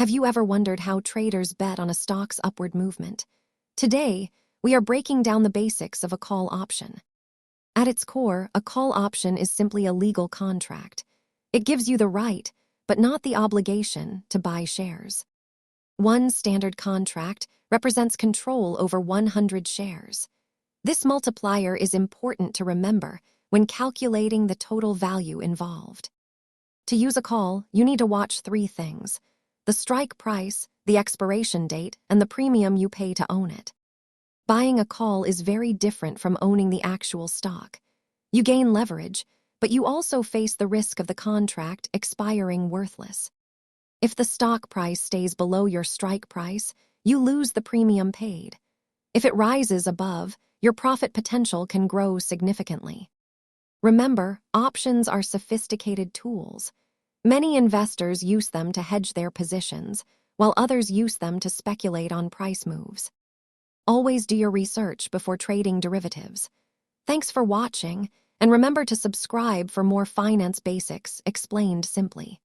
Have you ever wondered how traders bet on a stock's upward movement? Today, we are breaking down the basics of a call option. At its core, a call option is simply a legal contract. It gives you the right, but not the obligation, to buy shares. One standard contract represents control over 100 shares. This multiplier is important to remember when calculating the total value involved. To use a call, you need to watch three things: the strike price, the expiration date, and the premium you pay to own it. Buying a call is very different from owning the actual stock. You gain leverage, but you also face the risk of the contract expiring worthless. If the stock price stays below your strike price, you lose the premium paid. If it rises above, your profit potential can grow significantly. Remember, options are sophisticated tools. Many investors use them to hedge their positions, while others use them to speculate on price moves. Always do your research before trading derivatives. Thanks for watching, and remember to subscribe for more finance basics explained simply.